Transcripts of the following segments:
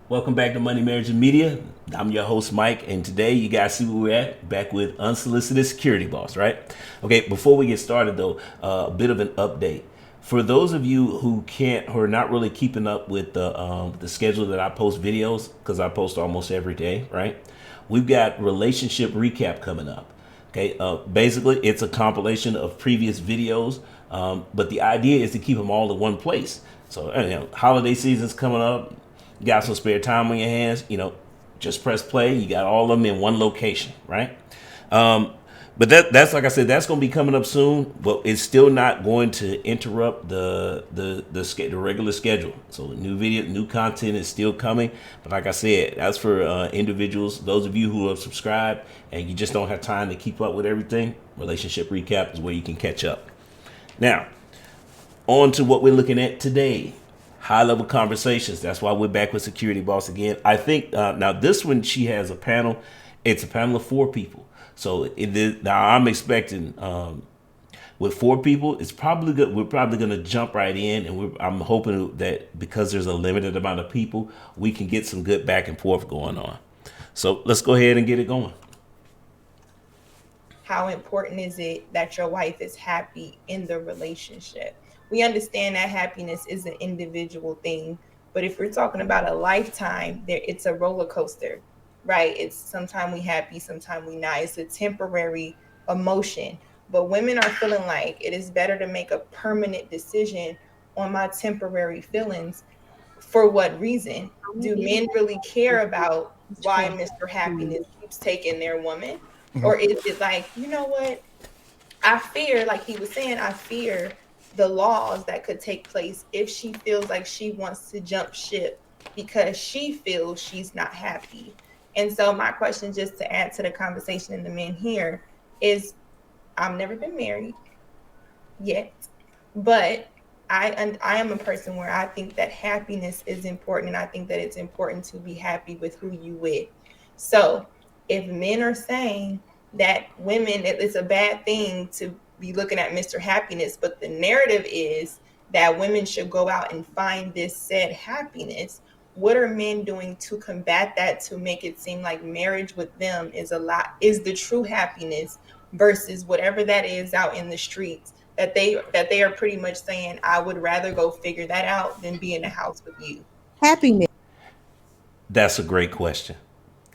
Welcome back to Money, Marriage, and Media. I'm your host, Mike, and today you guys see where we're at. Back with Unsolicited Security Boss, right? Okay, before we get started though, a bit of an update. For those of you who are not really keeping up with the schedule that I post videos, because I post almost every day, right? We've got relationship recap coming up. Okay, basically it's a compilation of previous videos, but the idea is to keep them all in one place. So, holiday season's coming up. You got some spare time on your hands, just press play. You got all of them in one location, right? But that's like I said, that's going to be coming up soon, but it's still not going to interrupt the regular schedule. So new video, new content is still coming. But like I said, that's for individuals, those of you who have subscribed and you just don't have time to keep up with everything. Relationship recap is where you can catch up. Now, on to what we're looking at today. High level conversations. That's why we're back with Security Boss again. I think now this one, she has a panel. It's a panel of 4 people. So now I'm expecting with 4 people, it's probably good. We're probably going to jump right in, and I'm hoping that because there's a limited amount of people, we can get some good back and forth going on. So let's go ahead and get it going. How important is it that your wife is happy in the relationship? We understand that happiness is an individual thing, but if we're talking about a lifetime, there it's a roller coaster, right? It's sometimes we happy, sometimes we not. It's a temporary emotion. But women are feeling like it is better to make a permanent decision on my temporary feelings. For what reason? Do men really care about why Mr. Happiness keeps taking their woman? Or is it like, you know what? I fear, like he was saying, I fear the laws that could take place if she feels like she wants to jump ship because she feels she's not happy. And so, my question, just to add to the conversation in the men here, is I've never been married yet, but I am a person where I think that happiness is important, and I think that it's important to be happy with who you with. So if men are saying that women, it's a bad thing to be looking at Mr. Happiness, but the narrative is that women should go out and find this said happiness. What are men doing to combat that, to make it seem like marriage with them is the true happiness versus whatever that is out in the streets, that they are pretty much saying, I would rather go figure that out than be in the house with you. Happiness. That's a great question.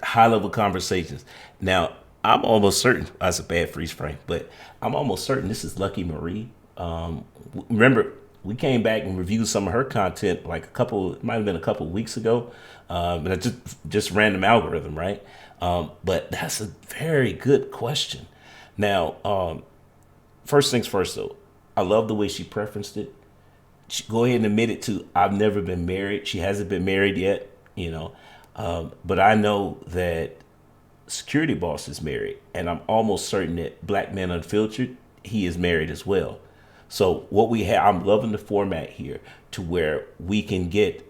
High level conversations. Now, I'm almost certain that's a bad freeze frame, but I'm almost certain this is Lucky Maree. Remember, we came back and reviewed some of her content like it might have been a couple of weeks ago. But it's just random algorithm, right? But that's a very good question. Now, first things first, though, I love the way she preferenced it. Go ahead and admit it too. I've never been married. She hasn't been married yet, but I know that Security Boss is married, and I'm almost certain that Black Man Unfiltered, he is married as well. So what we have, I'm loving the format here to where we can get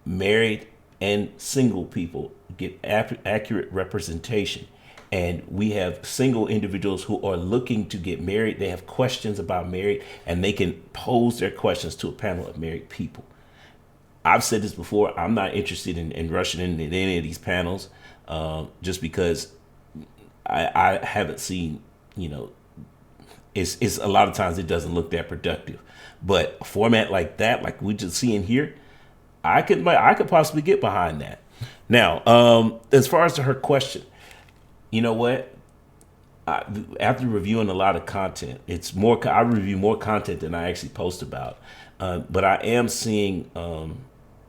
married and single people get accurate representation. And we have single individuals who are looking to get married. They have questions about marriage, and they can pose their questions to a panel of married people. I've said this before. I'm not interested in rushing into any of these panels, just because I haven't seen, it's a lot of times it doesn't look that productive. But a format like that, like we just seeing here, I could possibly get behind that. Now, as far as to her question, you know what? After reviewing a lot of content, it's more. I review more content than I actually post about. But I am seeing,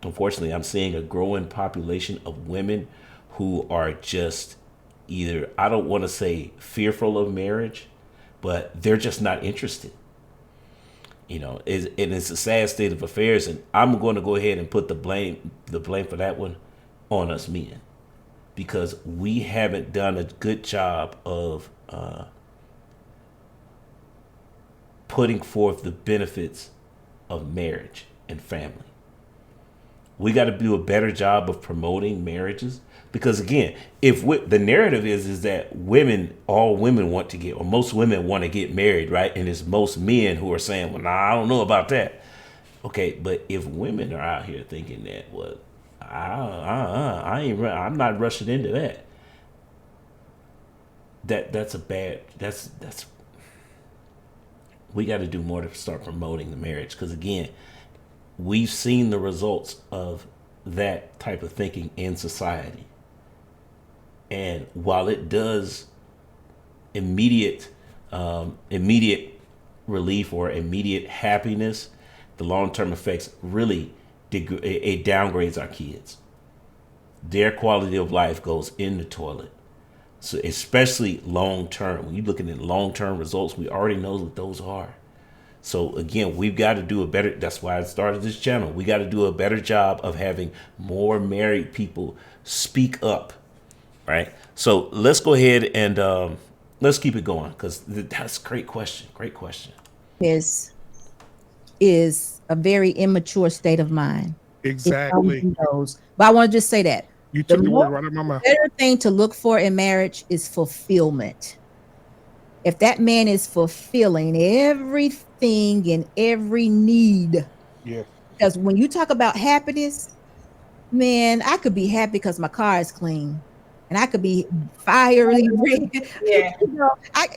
unfortunately, I'm seeing a growing population of women who are just either, I don't want to say fearful of marriage, but they're just not interested. And it's a sad state of affairs. And I'm going to go ahead and put the blame for that one on us men, because we haven't done a good job of putting forth the benefits of marriage and family. We got to do a better job of promoting marriages, because again, if the narrative is that all women want to get, or most women want to get married, right? And it's most men who are saying, well, nah, I don't know about that. Okay, but if women are out here thinking that, well, I'm not rushing into that. That's a bad. That's we got to do more to start promoting the marriage because again, we've seen the results of that type of thinking in society, and while it does immediate immediate relief or immediate happiness, the long term effects really it downgrades our kids. Their quality of life goes in the toilet. So especially long term, when you're looking at long term results, we already know what those are. So again, we've got to do a better. That's why I started this channel. We got to do a better job of having more married people speak up, right? So let's go ahead and let's keep it going because that's a great question. Great question. is is a very immature state of mind. It comes Exactly. and goes. But I want to just say that You the took the word more right out of my mouth. better thing to look for in marriage is fulfillment. If that man is fulfilling everything and every need, Yes. because when you talk about happiness, man, I could be happy because my car is clean, and I could be fiery red. Yeah.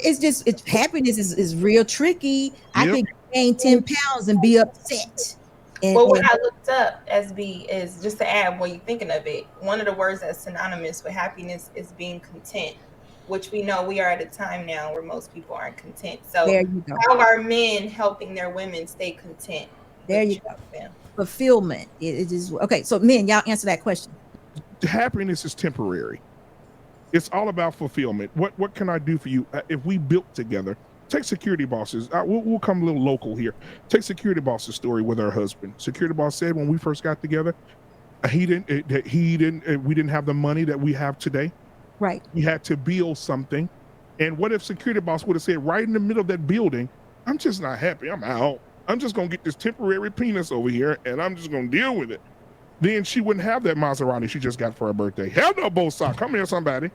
It's just it's happiness is real tricky. I Yep. could gain 10 pounds and be upset. Well, what And I looked up, SB, is just to add what you're thinking of it. One of the words that's synonymous with happiness is being content, which we know we are at a time now where most people aren't content. So, there you go. how are men helping their women stay content? There you go. Fulfillment. It is okay. So, men, y'all answer that question. Happiness is temporary. It's all about fulfillment. What can I do for you? If we built together, take security bosses. We'll come a little local here. Take security boss's story with her husband. Security boss said when we first got together, we didn't have the money that we have today. Right. We had to build something. And what if security boss would have said right in the middle of that building, I'm just not happy. I'm out. I'm just gonna get this temporary penis over here and I'm just gonna deal with it. Then she wouldn't have that Maserati she just got for her birthday. Hell no, both sides. Come here, somebody.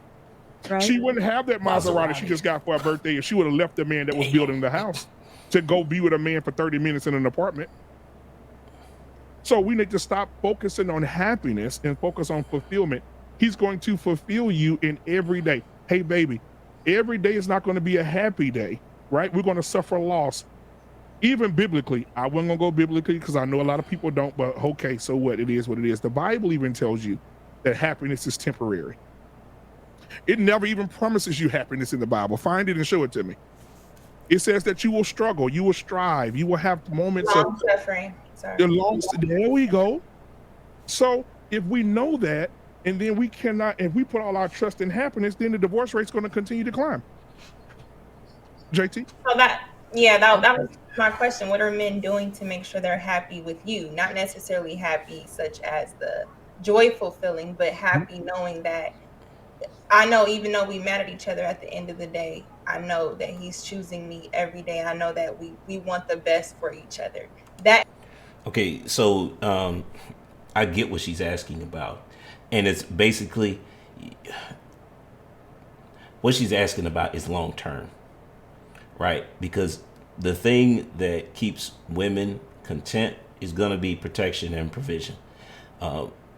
Right. She wouldn't have that Maserati she just got for her birthday if she would have left the man that was building the house to go be with a man for 30 minutes in an apartment. So we need to stop focusing on happiness and focus on fulfillment. He's going to fulfill you in every day. Hey, baby, every day is not going to be a happy day, right? We're going to suffer loss. Even biblically, I wasn't going to go biblically because I know a lot of people don't, but okay, so what? It is what it is. The Bible even tells you that happiness is temporary. It never even promises you happiness in the Bible. Find it and show it to me. It says that you will struggle, you will strive, you will have moments Long suffering. Sorry. There we go. So if we know that, and then we cannot, if we put all our trust in happiness, then the divorce rate's going to continue to climb. JT? So that was my question. What are men doing to make sure they're happy with you? Not necessarily happy such as the joyful feeling, but happy knowing that I know even though we mad at each other at the end of the day, I know that he's choosing me every day. I know that we want the best for each other. That Okay, so I get what she's asking about, and it's basically what she's asking about is long term, right? Because the thing that keeps women content is going to be protection and provision.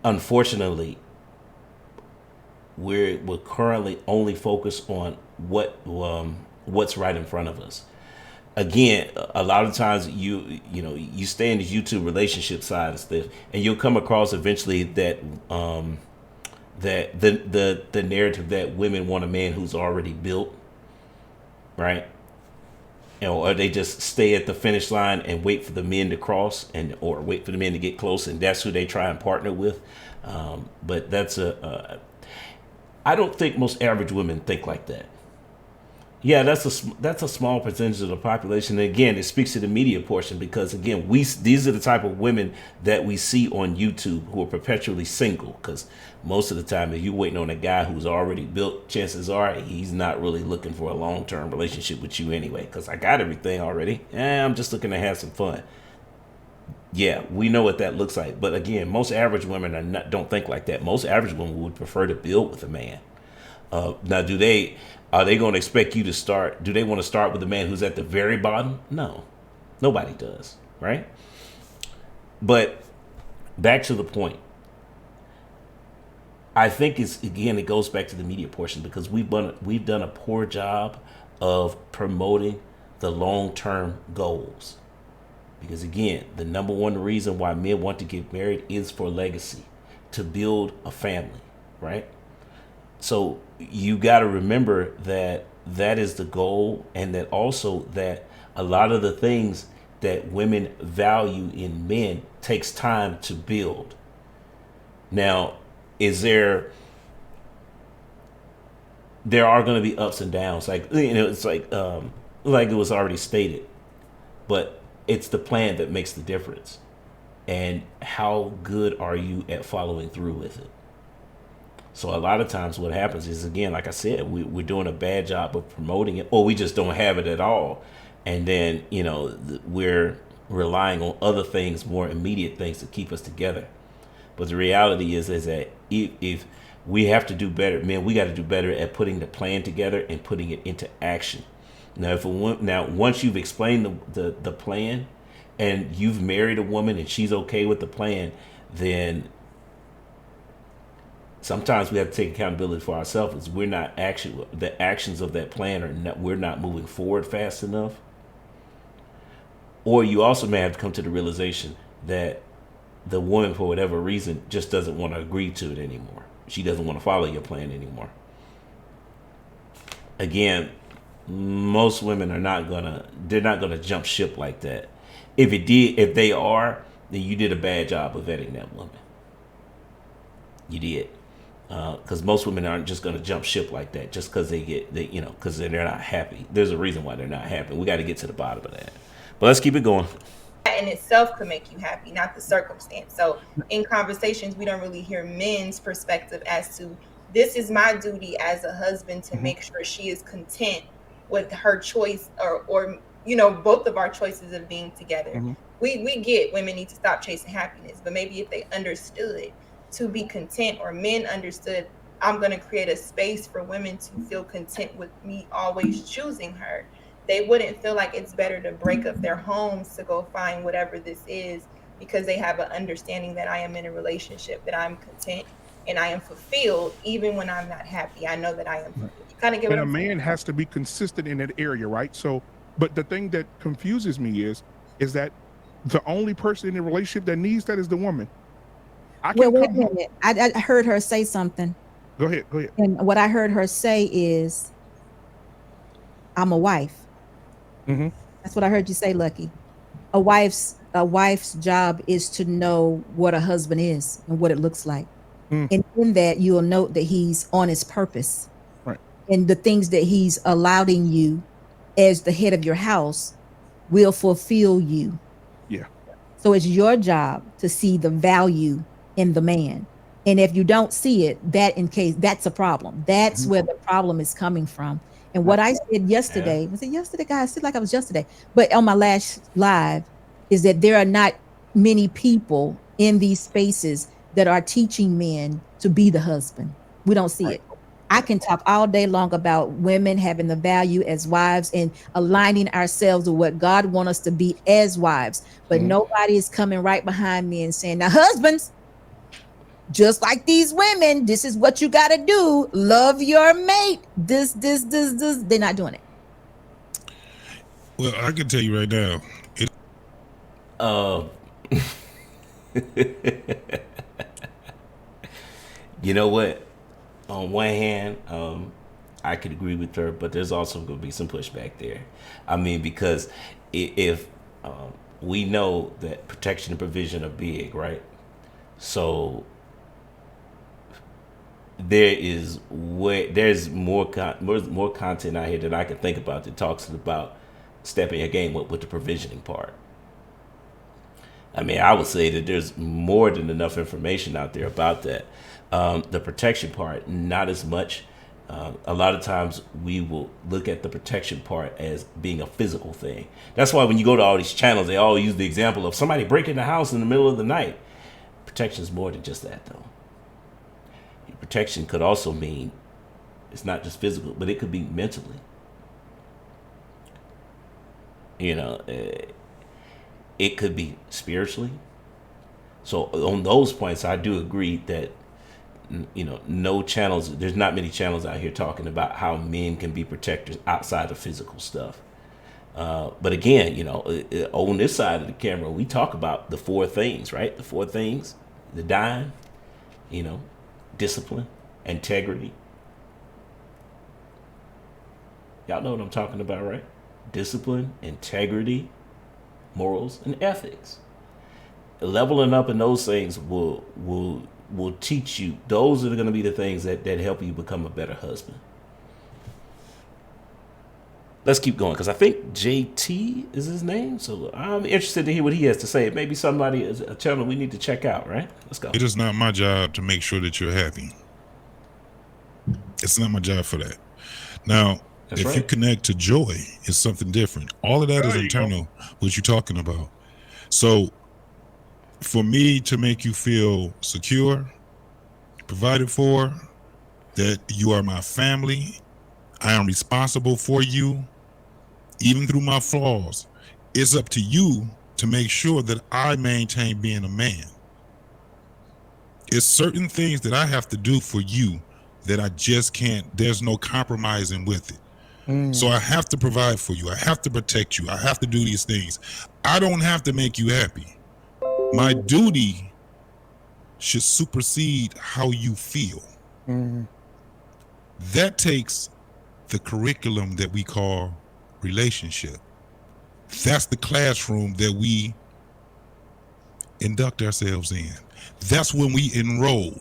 Unfortunately, we're currently only focused on what's right in front of us. Again, a lot of times you stay in this YouTube relationship side of stuff, and you'll come across eventually that that the narrative that women want a man who's already built, right? Or they just stay at the finish line and wait for the men to cross or wait for the men to get close, and that's who they try and partner with. But that's I don't think most average women think like that. Yeah, that's a small percentage of the population. And again, it speaks to the media portion because again, these are the type of women that we see on YouTube who are perpetually single. Because most of the time, if you're waiting on a guy who's already built, chances are he's not really looking for a long-term relationship with you anyway. Because I got everything already, I'm just looking to have some fun. Yeah, we know what that looks like. But again, most average women don't think like that. Most average women would prefer to build with a man. Now, are they going to expect you to start? Do they want to start with a man who's at the very bottom? No, nobody does, right? But back to the point. I think it goes back to the media portion because we've done a poor job of promoting the long-term goals. Because again, the number one reason why men want to get married is for legacy, to build a family, right? So you got to remember that that is the goal, and that also that a lot of the things that women value in men takes time to build. Now, there are going to be ups and downs, like it's like it was already stated, but it's the plan that makes the difference, and how good are you at following through with it. So a lot of times what happens is, again, like I said, we're doing a bad job of promoting it, or we just don't have it at all, and then we're relying on other things, more immediate things, to keep us together. But the reality is that if we have to do better, man, we got to do better at putting the plan together and putting it into action. Now, once you've explained the plan, and you've married a woman and she's okay with the plan, then sometimes we have to take accountability for ourselves. Is the actions of that plan are not, we're not moving forward fast enough. Or you also may have to come to the realization that the woman, for whatever reason, just doesn't want to agree to it anymore. She doesn't want to follow your plan anymore. Again, most women they're not gonna jump ship like that. If they are, then you did a bad job of vetting that woman. You did, because most women aren't just gonna jump ship like that just because because they're not happy. There's a reason why they're not happy. We got to get to the bottom of that. But let's keep it going. That in itself could make you happy, not the circumstance. So in conversations, we don't really hear men's perspective as to, this is my duty as a husband to make sure she is content with her choice, or both of our choices of being together. We get women need to stop chasing happiness, but maybe if they understood to be content, or men understood, I'm going to create a space for women to feel content with me always choosing her, they wouldn't feel like it's better to break up their homes to go find whatever this is, because they have an understanding that I am in a relationship, that I'm content and I am fulfilled even when I'm not happy. I know that I am fulfilled. You kind of get what I'm saying? And a man has to be consistent in that area, right? So, but the thing that confuses me is that the only person in the relationship that needs that is the woman. Well, wait a minute. I heard her say something. Go ahead. And what I heard her say is, I'm a wife. That's what I heard you say, Lucky. A wife's job is to know what a husband is and what it looks like. And in that, you'll note that he's on his purpose. Right. And the things that he's allowing you as the head of your house will fulfill you. Yeah. So it's your job to see the value in the man. And if you don't see it, that's a problem. That's where the problem is coming from. And what I said yesterday, was it yesterday, guys? I said like I was yesterday, but on my last live, is that there are not many people in these spaces that are teaching men to be the husband. We don't see it. I can talk all day long about women having the value as wives and aligning ourselves with what God wants us to be as wives. But nobody is coming right behind me and saying, now, husbands, just like these women, this is what you got to do. Love your mate. This. They're not doing it. Well, I can tell you right now. You know what? On one hand, I could agree with her, but there's also going to be some pushback there. I mean, because if we know that protection and provision are big, right? So there's more content out here that I can think about that talks about stepping your game up with the provisioning part. I mean, I would say that there's more than enough information out there about that. The protection part, not as much. A lot of times we will look at the protection part as being a physical thing. That's why when you go to all these channels, they all use the example of somebody breaking the house in the middle of the night. Protection is more than just that, though. Protection could also mean it's not just physical, but it could be mentally. It could be spiritually. So on those points, I do agree that no channels. There's not many channels out here talking about how men can be protectors outside of physical stuff. But again, on this side of the camera, we talk about the 4 things, right? The 4 things: the dime, discipline, integrity. Y'all know what I'm talking about, right? Discipline, integrity, morals, and ethics. Leveling up in those things will teach you. Those are going to be the things that help you become a better husband. Let's keep going, because I think JT is his name. So I'm interested to hear what he has to say. It may be a channel we need to check out, right? Let's go. It is not my job to make sure that you're happy. It's not my job for that. Now, That's if right. you connect to joy, it's something different. All of that is There you go. internal, what you're talking about. So for me to make you feel secure, provided for, that you are my family, I am responsible for you, even through my flaws, it's up to you to make sure that I maintain being a man. It's certain things that I have to do for you that I just can't, there's no compromising with it. So I have to provide for you. I have to protect you. I have to do these things. I don't have to make you happy. My duty should supersede how you feel. That takes the curriculum that we call relationship. That's the classroom that we induct ourselves in. That's when we enroll.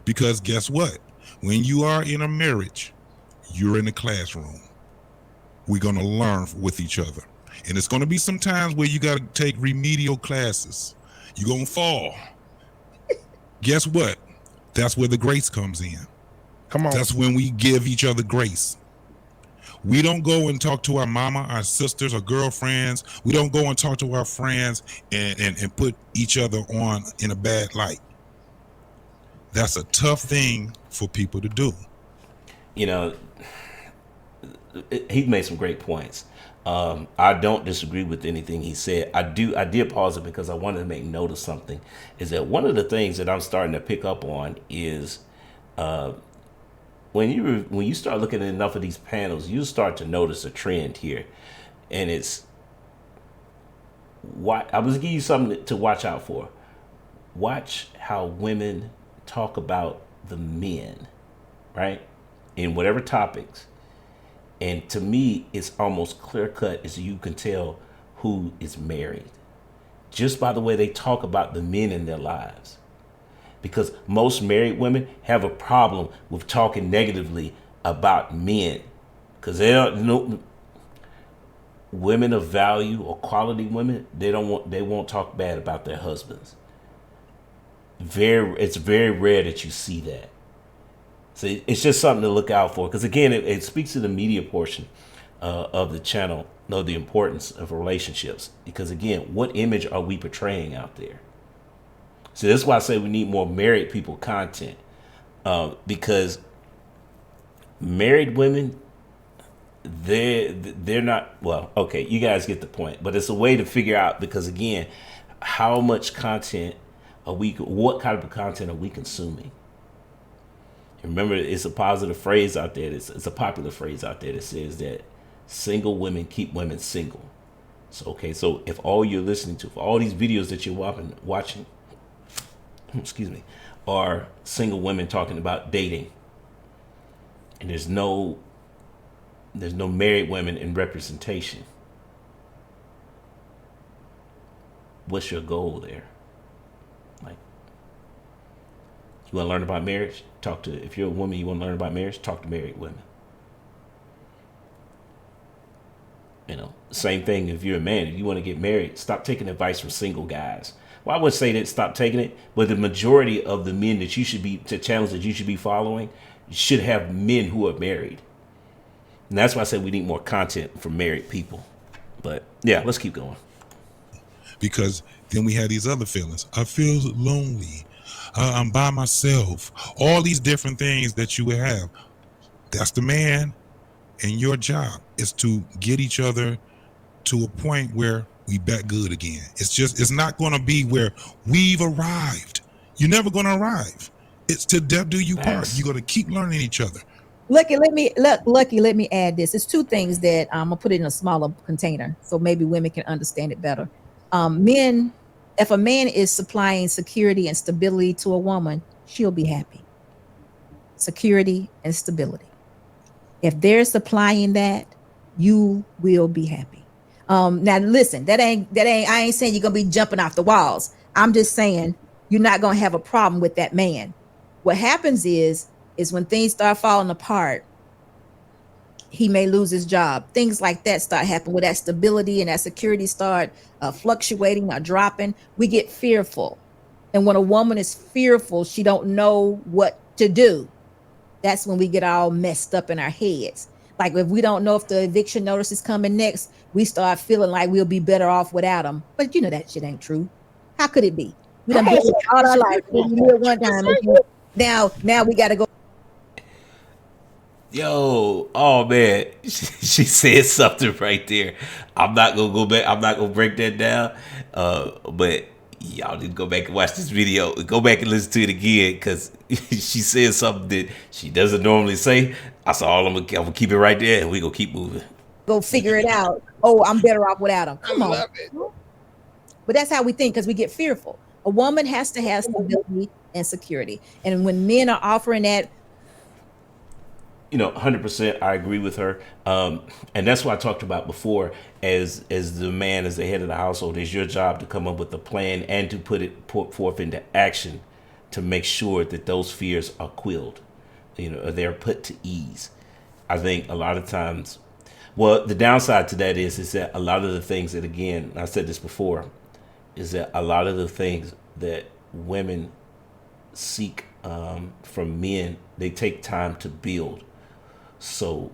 Because guess what? When you are in a marriage, you're in a classroom. We're going to learn with each other. And it's going to be some times where you got to take remedial classes. You're going to fall. Guess what? That's where the grace comes in. Come on. That's when we give each other grace. We don't go and talk to our mama, our sisters, our girlfriends. We don't go and talk to our friends and put each other on in a bad light. That's a tough thing for people to do. He made some great points. I don't disagree with anything he said. I did pause it because I wanted to make note of something. Is that one of the things that I'm starting to pick up on is when you start looking at enough of these panels, you start to notice a trend here, and it's what I was giving you something to watch out for. Watch how women talk about the men, right, in whatever topics. And to me, it's almost clear cut as you can tell who is married just by the way they talk about the men in their lives. Because most married women have a problem with talking negatively about men, because they don't know women of value or quality women. They won't talk bad about their husbands. It's very rare that you see that. So it's just something to look out for, because again, it speaks to the media portion of the channel, the importance of relationships. Because again, what image are we portraying out there? So that's why I say we need more married people content, because married women, they're not, well, okay, you guys get the point, but it's a way to figure out, because again, how much content what kind of content are we consuming? Remember, it's a positive phrase out there. It's a popular phrase out there that says that single women keep women single. So if all you're listening to, for all these videos that you're watching, are single women talking about dating, and there's no married women in representation, what's your goal there? Like, you want to learn about marriage? If you're a woman, you want to learn about marriage, talk to married women. Same thing if you're a man. If you want to get married, stop taking advice from single guys. Well, I would say that stop taking it, but the majority of the men that the channels that you should be following should have men who are married. And that's why I said we need more content for married people. But yeah, let's keep going. Because then we have these other feelings. I feel lonely. I'm by myself. All these different things that you would have. That's the man, and your job is to get each other to a point where we back good again. It's not going to be where we've arrived. You're never going to arrive. It's to death do you part. Yes. You're gonna keep learning each other. Lucky, let me add this. It's two things that I'm gonna put it in a smaller container so maybe women can understand it better. Men, if a man is supplying security and stability to a woman, she'll be happy. Security and stability. If they're supplying that, you will be happy. Now listen, that ain't I ain't saying you're gonna be jumping off the walls. I'm just saying you're not gonna have a problem with that man. What happens is when things start falling apart, he may lose his job. Things like that start happening, where that stability and that security start fluctuating or dropping. We get fearful, and when a woman is fearful, she don't know what to do. That's when we get all messed up in our heads. Like if we don't know if the eviction notice is coming next, we start feeling like we'll be better off without them. But you know that shit ain't true. How could it be? We done been here all our life. We live one time. Now we got to go. Yo, oh man, she said something right there. I'm not gonna go back. I'm not gonna break that down. But y'all need to go back and watch this video. Go back and listen to it again, because she said something that she doesn't normally say. I saw all. I'm gonna keep it right there, and we gonna keep moving. Go figure it out. Oh, I'm better off without him. Come on. But that's how we think, because we get fearful. A woman has to have stability and security, and when men are offering that. 100%, I agree with her, and that's what I talked about before. As the man, as the head of the household, it's your job to come up with a plan and to put forth into action to make sure that those fears are quelled, they're put to ease. I think a lot of times, well, the downside to that is that a lot of the things that, again, I said this before, is that a lot of the things that women seek from men, they take time to build. So,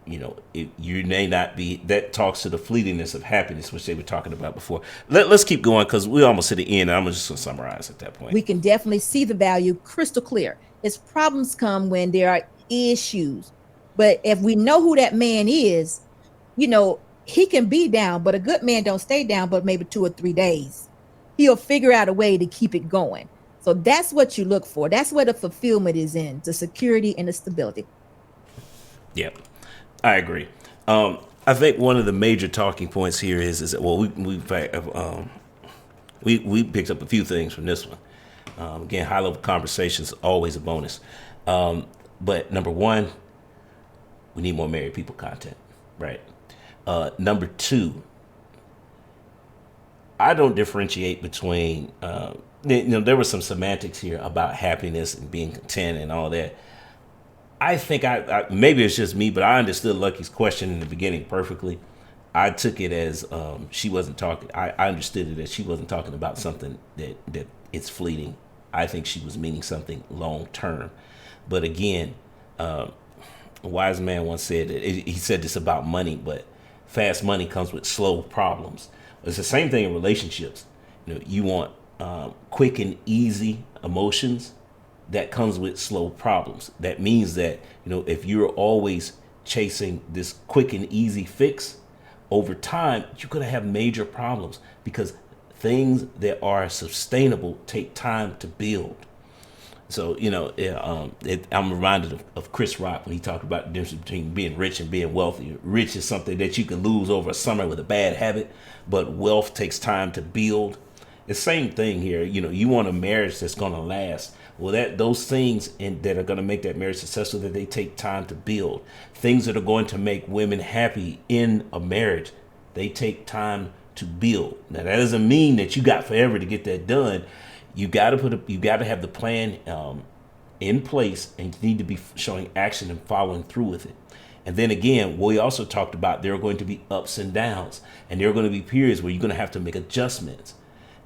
you may not be, that talks to the fleetingness of happiness, which they were talking about before. Let's keep going, because we're almost at the end. I'm just going to summarize at that point. We can definitely see the value crystal clear. Its problems come when there are issues. But if we know who that man is, he can be down, but a good man don't stay down but maybe 2 or 3 days. He'll figure out a way to keep it going. So that's what you look for. That's where the fulfillment is in, the security and the stability. Yeah, I agree. I think one of the major talking points here is that, well, we picked up a few things from this one. Again, high level conversations always a bonus. But number one, we need more married people content, right? Number two, I don't differentiate between. There was some semantics here about happiness and being content and all that. I think I maybe it's just me, but I understood Lucky's question in the beginning perfectly. I took it as she wasn't talking. I understood it as she wasn't talking about something that it's fleeting. I think she was meaning something long term. But again, a wise man once said that he said this about money, but fast money comes with slow problems. It's the same thing in relationships. You want quick and easy emotions. That comes with slow problems. That means that, if you're always chasing this quick and easy fix, over time, you're going to have major problems, because things that are sustainable take time to build. So, I'm reminded of Chris Rock when he talked about the difference between being rich and being wealthy. Rich is something that you can lose over a summer with a bad habit, but wealth takes time to build. The same thing here. You want a marriage that's going to last. Well, those things that are going to make that marriage successful, that they take time to build. Things that are going to make women happy in a marriage, they take time to build. Now, that doesn't mean that you got forever to get that done. You got to have the plan in place, and you need to be showing action and following through with it. And then again, we also talked about there are going to be ups and downs, and there are going to be periods where you're going to have to make adjustments.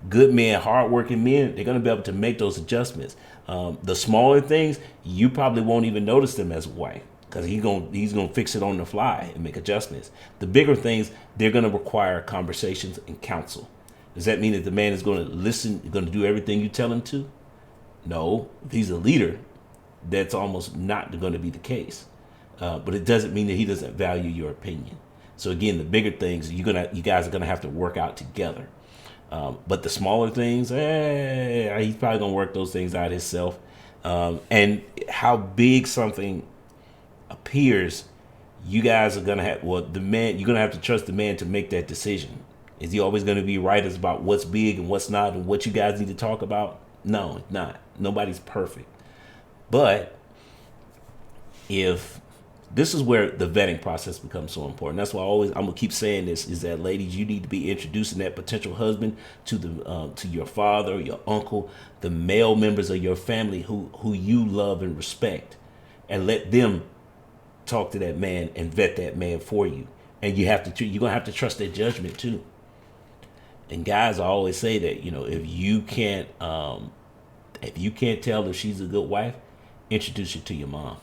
Good men, hardworking men, they're going to be able to make those adjustments. The smaller things, you probably won't even notice them as a wife, because he's gonna fix it on the fly and make adjustments. The bigger things, they're going to require conversations and counsel. Does that mean that the man is going to listen, going to do everything you tell him to? No. If he's a leader, that's almost not going to be the case. But it doesn't mean that he doesn't value your opinion. So again, the bigger things, you guys are going to have to work out together. But the smaller things, he's probably gonna work those things out himself. And how big something appears, you guys are gonna have, well, the man, you're gonna have to trust the man to make that decision. Is he always gonna be right as about what's big and what's not and what you guys need to talk about? No, it's not. Nobody's perfect. But if this is where the vetting process becomes so important. That's why I'm gonna keep saying this, is that ladies, you need to be introducing that potential husband to to your father, your uncle, the male members of your family who you love and respect, and let them talk to that man and vet that man for you. And you're gonna have to trust their judgment too. And guys, I always say that, if you can't tell if she's a good wife, introduce her to your mom.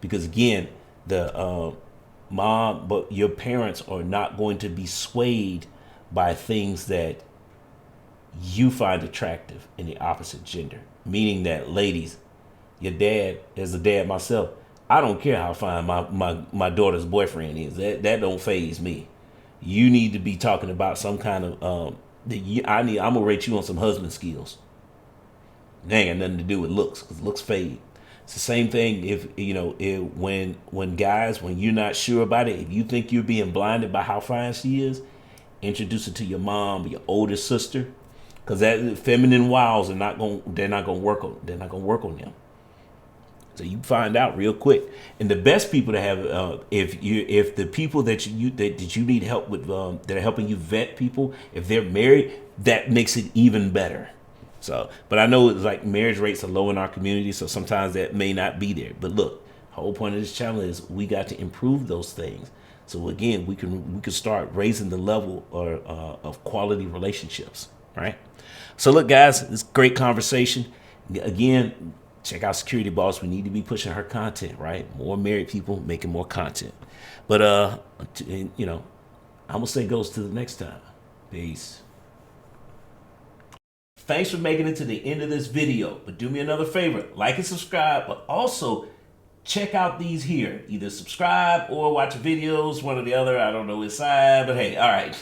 Because again, the mom, but your parents are not going to be swayed by things that you find attractive in the opposite gender. Meaning that, ladies, your dad, as a dad myself, I don't care how fine my daughter's boyfriend is. That don't faze me. You need to be talking about some kind of I'm gonna rate you on some husband skills. They ain't got nothing to do with looks, because looks fade. It's the same thing when guys, when you're not sure about it, if you think you're being blinded by how fine she is, introduce her to your mom or your older sister, because that feminine wiles are they're not gonna work on them. So you find out real quick. And the best people to have, if the people that you need help with, that are helping you vet people, if they're married, that makes it even better. So, but I know it's like marriage rates are low in our community, so sometimes that may not be there. But look, the whole point of this channel is we got to improve those things. So again, we can start raising the level of quality relationships, right? So look, guys, it's great conversation. Again, check out Security Boss. We need to be pushing her content, right? More married people making more content. But I'm gonna say goes to the next time. Peace. Thanks for making it to the end of this video. But do me another favor, like and subscribe, but also check out these here. Either subscribe or watch videos, one or the other. I don't know which side, but hey, all right.